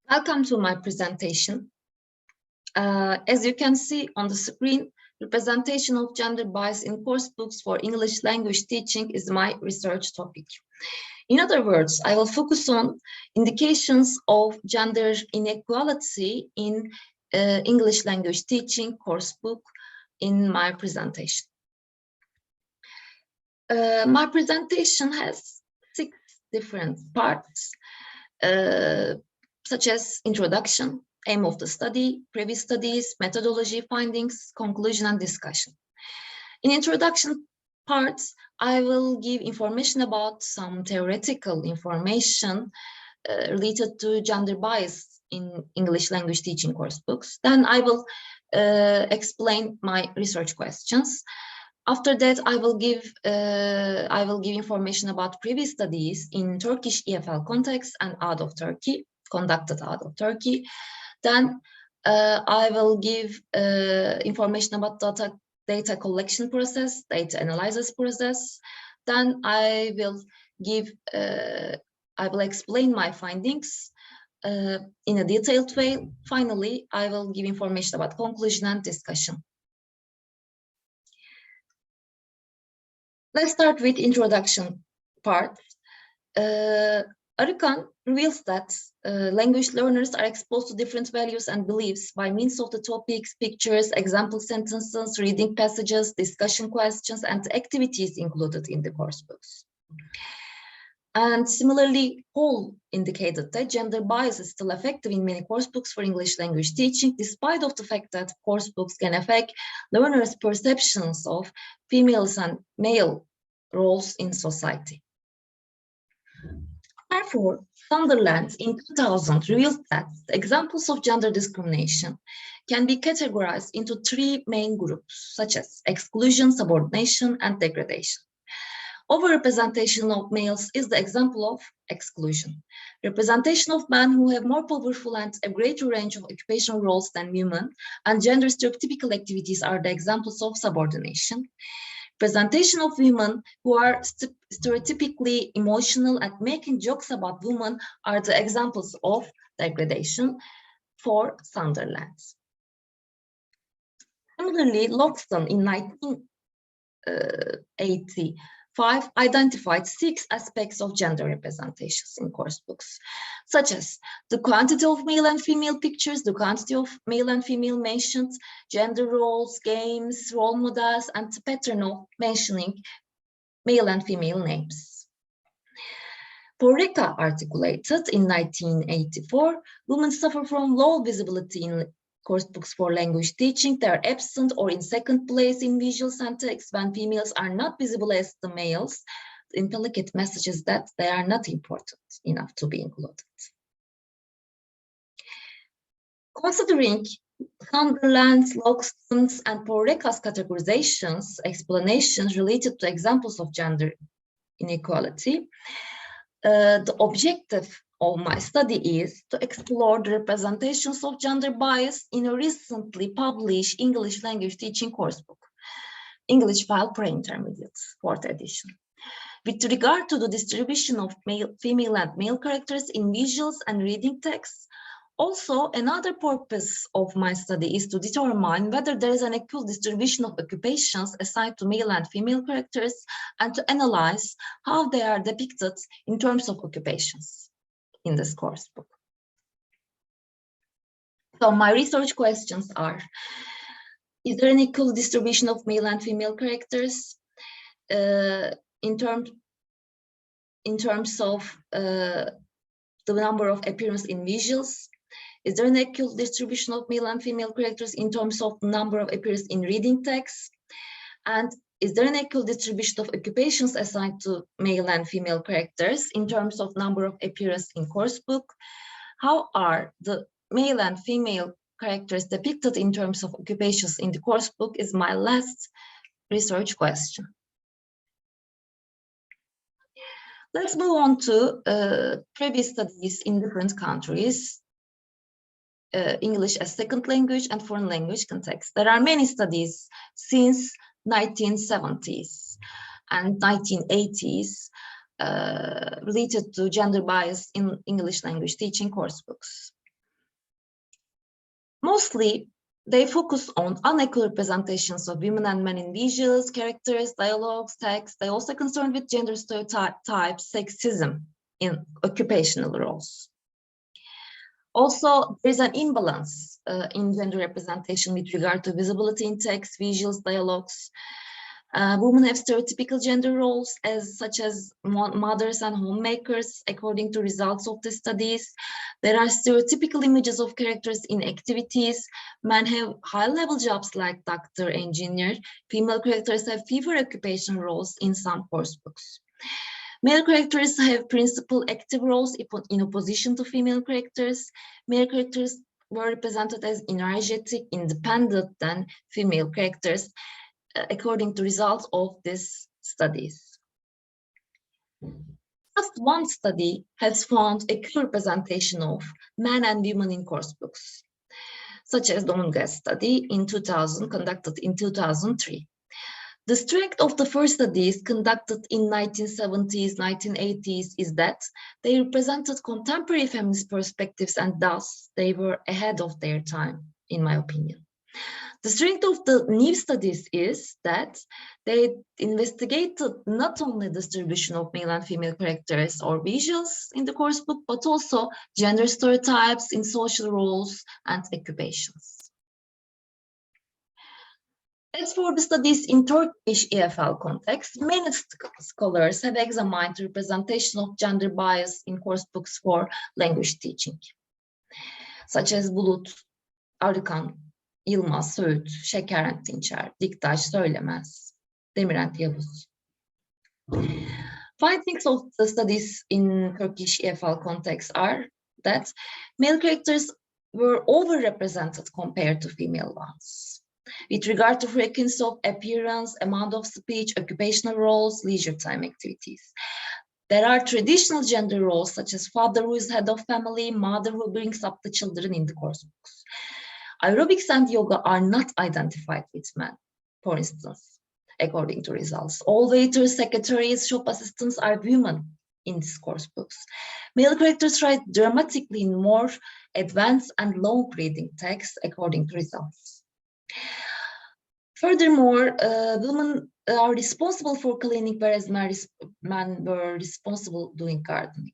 Welcome to my presentation. As you can see on the screen, representation of gender bias in course books for English language teaching is my research topic. In other words, I will focus on indications of gender inequality in English language teaching course book in my presentation. My presentation has 6 different parts. Such as introduction, aim of the study, previous studies, methodology, findings, conclusion, and discussion. In introduction parts, I will give information about some theoretical information related to gender bias in English language teaching course books. Then I will explain my research questions. After that, I will give information about previous studies in Turkish EFL context and out of Turkey, conducted out of Turkey. Then I will give information about data collection process, data analysis process. Then I will explain my findings in a detailed way. Finally, I will give information about conclusion and discussion. Let's start with introduction part. Arıkan reveals that language learners are exposed to different values and beliefs by means of the topics, pictures, example sentences, reading passages, discussion questions, and activities included in the course books. And similarly, Hall indicated that gender bias is still effective in many course books for English language teaching, despite of the fact that course books can affect learners' perceptions of females and male roles in society. Therefore, Sunderland in 2000 revealed that the examples of gender discrimination can be categorized into 3 main groups, such as exclusion, subordination, and degradation. Overrepresentation of males is the example of exclusion. Representation of men who have more powerful and a greater range of occupational roles than women, and gender stereotypical activities are the examples of subordination. Presentation of women who are stereotypically emotional and making jokes about women are the examples of degradation for Sunderland. Similarly, Loxton in 1985 identified 6 aspects of gender representations in course books, such as the quantity of male and female pictures, the quantity of male and female mentions, gender roles, games, role models, and the pattern of mentioning male and female names. Porreca articulated in 1984, women suffer from low visibility in course books for language teaching. They are absent or in second place in visuals and text when females are not visible as the males. The implicit message is that they are not important enough to be included. Considering Sunderland's, Loxton's, and Porreca's categorizations, explanations related to examples of gender inequality, the objective of my study is to explore the representations of gender bias in a recently published English language teaching course book, English File Pre-Intermediate, 4th edition. With regard to the distribution of female and male characters in visuals and reading texts, also another purpose of my study is to determine whether there is an equal distribution of occupations assigned to male and female characters and to analyze how they are depicted in terms of occupations in this course book. So my research questions are, is there an equal distribution of male and female characters in terms of the number of appearance in visuals? Is there an equal distribution of male and female characters in terms of the number of appearance in reading text? And is there an equal distribution of occupations assigned to male and female characters in terms of number of appearance in course book? How are the male and female characters depicted in terms of occupations in the course book is my last research question. Let's move on to previous studies in different countries, English as second language and foreign language context. There are many studies since 1970s and 1980s related to gender bias in English language teaching course books. Mostly, they focus on unequal representations of women and men in visuals, characters, dialogues, text. They also concerned with gender stereotypes, sexism in occupational roles. Also, there's an imbalance in gender representation with regard to visibility in text, visuals, dialogues. Women have stereotypical gender roles such as mothers and homemakers, according to results of the studies. There are stereotypical images of characters in activities. Men have high-level jobs like doctor, engineer. Female characters have fewer occupational roles in some course books. Male characters have principal active roles in opposition to female characters. Male characters were represented as energetic, independent than female characters, according to results of these studies. Just one study has found a clear representation of men and women in course books, such as the Ungas study in 2000, conducted in 2003. The strength of the first studies conducted in 1970s, 1980s is that they represented contemporary feminist perspectives and thus they were ahead of their time, in my opinion. The strength of the new studies is that they investigated not only distribution of male and female characters or visuals in the course book, but also gender stereotypes in social roles and occupations. As for the studies in Turkish EFL context, many scholars have examined the representation of gender bias in course books for language teaching, such as Bulut, Arıkan, Yılmaz, Söğüt, Şekerent Dinçer, Diktaş, Söylemez, Demirent Yavuz. Findings of the studies in Turkish EFL context are that male characters were overrepresented compared to female ones, with regard to frequency of appearance, amount of speech, occupational roles, leisure time activities. There are traditional gender roles such as father who is head of family, mother who brings up the children in the course books. Aerobics and yoga are not identified with men, for instance, according to results. All waiters, secretaries, shop assistants are women in these course books. Male characters write dramatically in more advanced and long reading texts, according to results. Furthermore, women are responsible for cleaning, whereas men were responsible doing gardening.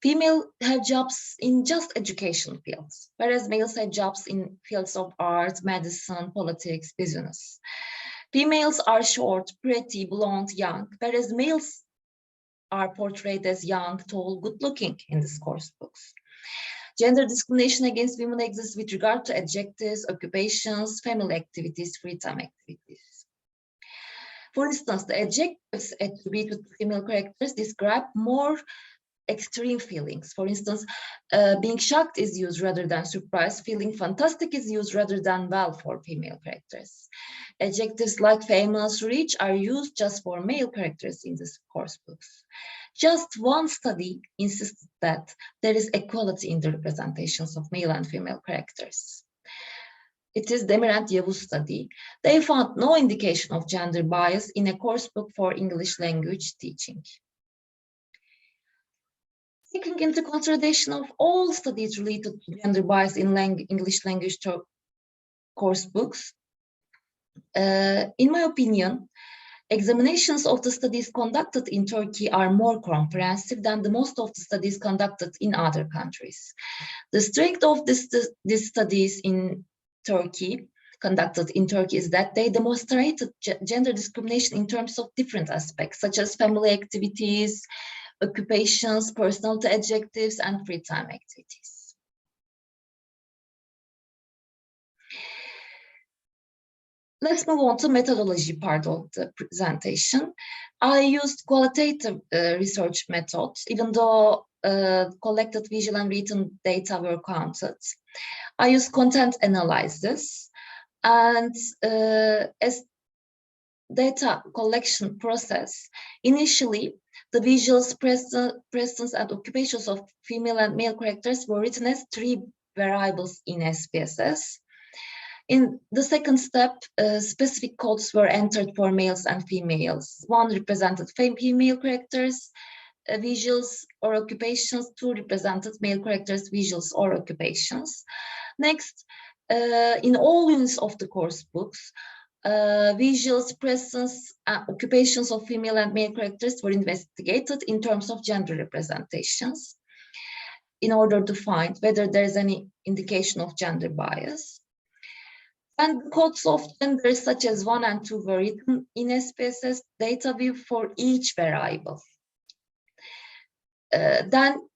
Females have jobs in just education fields, whereas males have jobs in fields of art, medicine, politics, business. Females are short, pretty, blonde, young, whereas males are portrayed as young, tall, good-looking in these course books. Gender discrimination against women exists with regard to adjectives, occupations, family activities, free time activities. For instance, the adjectives attributed to female characters describe more extreme feelings. For instance, being shocked is used rather than surprised. Feeling fantastic is used rather than well for female characters. Adjectives like famous, rich are used just for male characters in these course books. Just one study insisted that there is equality in the representations of male and female characters. It is Demirent Yavuz study. They found no indication of gender bias in a course book for English language teaching. Taking into consideration of all studies related to gender bias in English language course books, in my opinion, examinations of the studies conducted in Turkey are more comprehensive than the most of the studies conducted in other countries. The strength of these studies in Turkey, conducted in Turkey, is that they demonstrated gender discrimination in terms of different aspects, such as family activities, occupations, personality adjectives, and free time activities. Let's move on to methodology part of the presentation. I used qualitative research methods, even though collected visual and written data were counted. I used content analysis, and as data collection process, initially, the visuals, presence, and occupations of female and male characters were written as 3 variables in SPSS. In the second step, specific codes were entered for males and females. 1 represented female characters, visuals or occupations. 2 represented male characters, visuals or occupations. Next, In all units of the course books, visuals, presence, occupations of female and male characters were investigated in terms of gender representations in order to find whether there is any indication of gender bias. And codes of gender such as 1 and 2 were written in SPSS data view for each variable. Then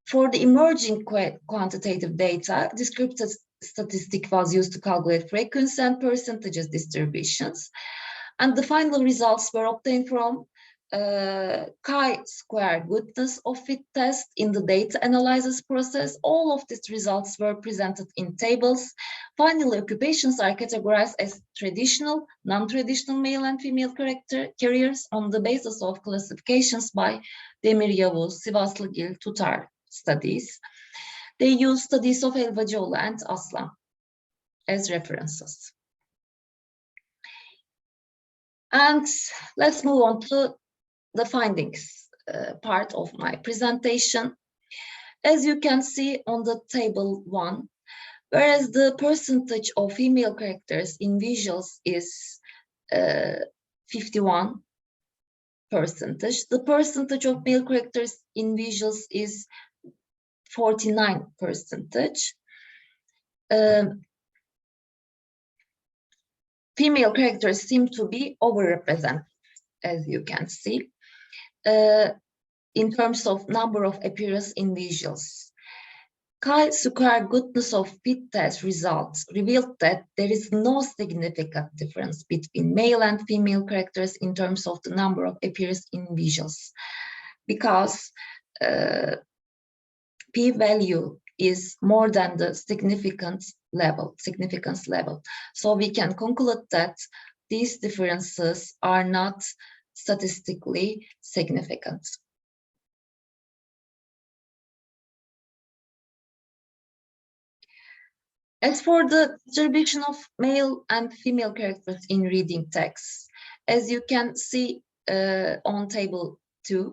for the emerging quantitative data, descriptive statistic was used to calculate frequency and percentages distributions. And the final results were obtained from chi-square goodness of fit test in the data analysis process. All of these results were presented in tables. Finally, occupations are categorized as traditional, non-traditional male and female carriers on the basis of classifications by Demir-Yavuz, Sivaslı-Gil, Tutar studies. They use studies of Helvacıoğlu and Aslan as references. And let's move on to the findings part of my presentation. As you can see on the table 1, whereas the percentage of female characters in visuals is 51%, the percentage of male characters in visuals is 49%. Female characters seem to be overrepresented, as you can see, in terms of number of appearances in visuals. Chi-square goodness of fit test results revealed that there is no significant difference between male and female characters in terms of the number of appearances in visuals, because p-value is more than the significance level. So we can conclude that these differences are not statistically significant. As for the distribution of male and female characters in reading texts, as you can see on table 2,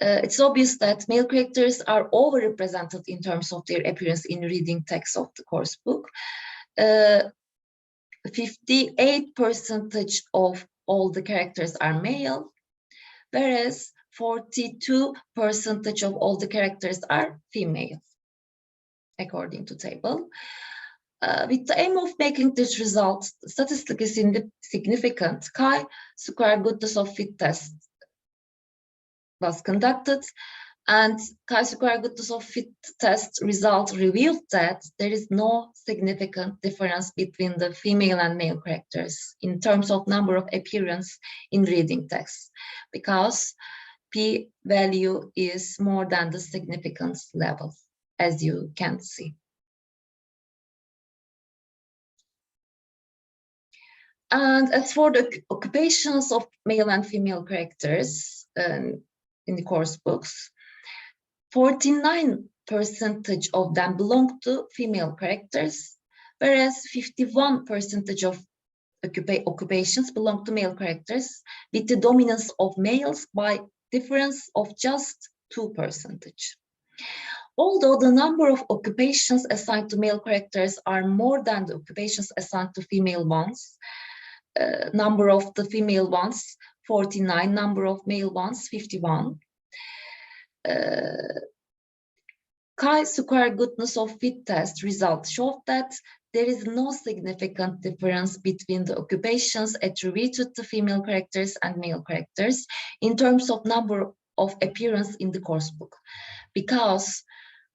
it's obvious that male characters are overrepresented in terms of their appearance in reading text of the course book. 58% of all the characters are male, whereas 42% of all the characters are female, according to table. With the aim of making this result statistically significant, chi-square goodness of fit test was conducted, and chi-square goodness of fit test result revealed that there is no significant difference between the female and male characters in terms of number of appearance in reading text, because p-value is more than the significance level, as you can see. And as for the occupations of male and female characters in the course books, 49% of them belong to female characters, whereas 51% of occupations belong to male characters, with the dominance of males by difference of just 2%. Although the number of occupations assigned to male characters are more than the occupations assigned to female ones, number of the female ones 49, number of male ones 51. Chi-square goodness of fit test results showed that there is no significant difference between the occupations attributed to female characters and male characters in terms of number of appearance in the course book, because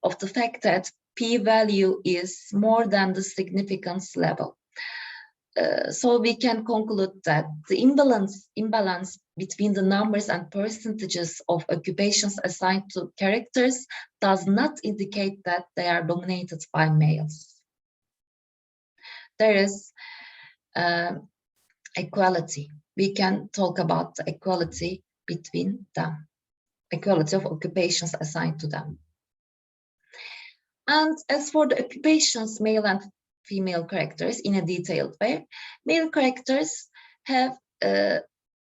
of the fact that p-value is more than the significance level. So we can conclude that the imbalance between the numbers and percentages of occupations assigned to characters does not indicate that they are dominated by males. There is equality. We can talk about the equality between them, equality of occupations assigned to them. And as for the occupations, male and female characters in a detailed way, male characters have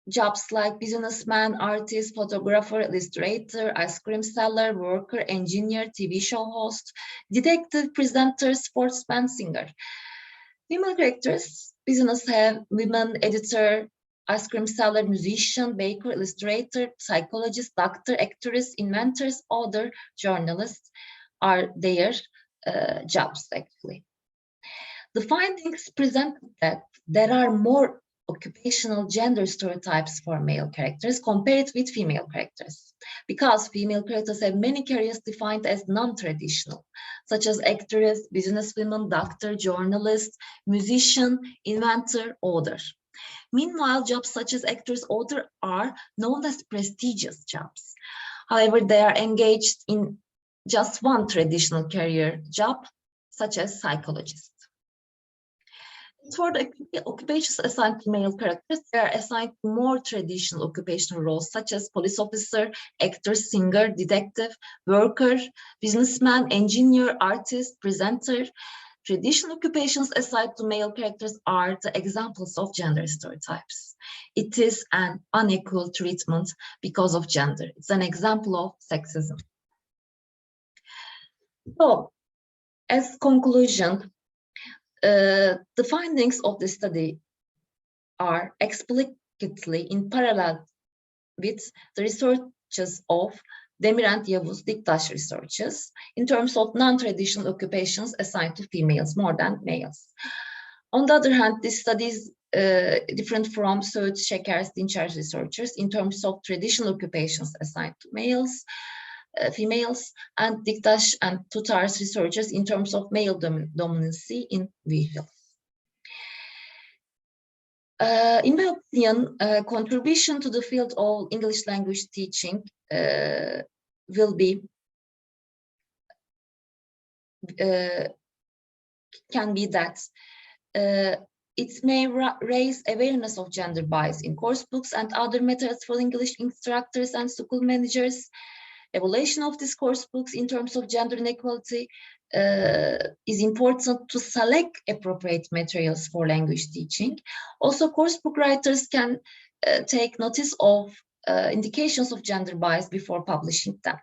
jobs like businessman, artist, photographer, illustrator, ice cream seller, worker, engineer, TV show host, detective, presenter, sportsman, singer. Female characters, business have women, editor, ice cream seller, musician, baker, illustrator, psychologist, doctor, actress, inventors, author, journalists are their jobs actually. The findings present that there are more occupational gender stereotypes for male characters compared with female characters, because female characters have many careers defined as non-traditional, such as actress, businesswoman, doctor, journalist, musician, inventor, author. Meanwhile, jobs such as actress, author are known as prestigious jobs. However, they are engaged in just one traditional career job, such as psychologist. For the occupations assigned to male characters, they are assigned to more traditional occupational roles such as police officer, actor, singer, detective, worker, businessman, engineer, artist, presenter. Traditional occupations assigned to male characters are the examples of gender stereotypes. It is an unequal treatment because of gender. It's an example of sexism. So, as conclusion, the findings of the study are explicitly in parallel with the researches of Demir and Yavuz Diktaş researches in terms of non-traditional occupations assigned to females more than males. On the other hand, this study is different from Söğüt Şeker's Dinçer researchers in terms of traditional occupations assigned to males, females, and Diktaş and Tutar's researchers in terms of male dominancy in visuals. In my opinion, contribution to the field of English language teaching will be can be that it may raise awareness of gender bias in course books and other methods for English instructors and school managers. Evaluation of these course books in terms of gender inequality is important to select appropriate materials for language teaching. Also, course book writers can take notice of indications of gender bias before publishing them.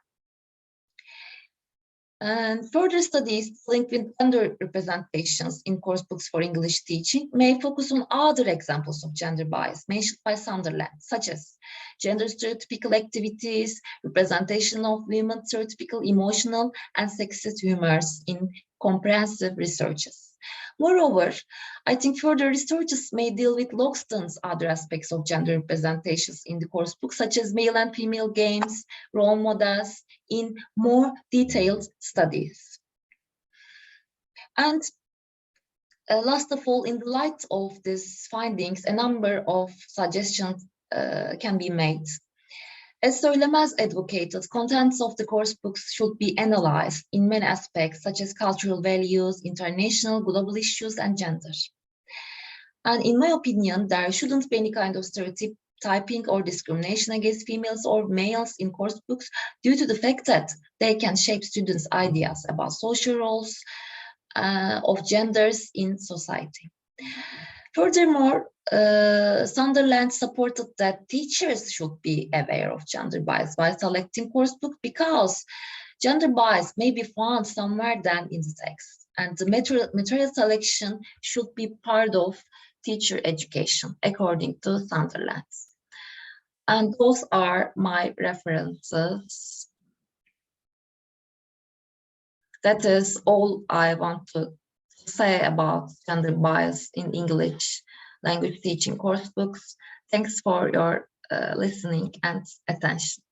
And further studies linked with gender representations in course books for English teaching may focus on other examples of gender bias mentioned by Sunderland, such as gender stereotypical activities, representation of women stereotypical emotional and sexist humors in comprehensive researches. Moreover, I think further researches may deal with Logston's other aspects of gender representations in the course book, such as male and female games, role models, in more detailed studies. And last of all, in the light of these findings, a number of suggestions can be made. As Söylemez advocated, contents of the course books should be analyzed in many aspects, such as cultural values, international, global issues, and gender. And in my opinion, there shouldn't be any kind of stereotyping or discrimination against females or males in course books due to the fact that they can shape students' ideas about social roles of genders in society. Furthermore, Sunderland supported that teachers should be aware of gender bias while selecting course book, because gender bias may be found somewhere down in the text, and the material selection should be part of teacher education, according to Sunderland. And those are my references. That is all I want to say about gender bias in English language teaching course books. Thanks for your listening and attention.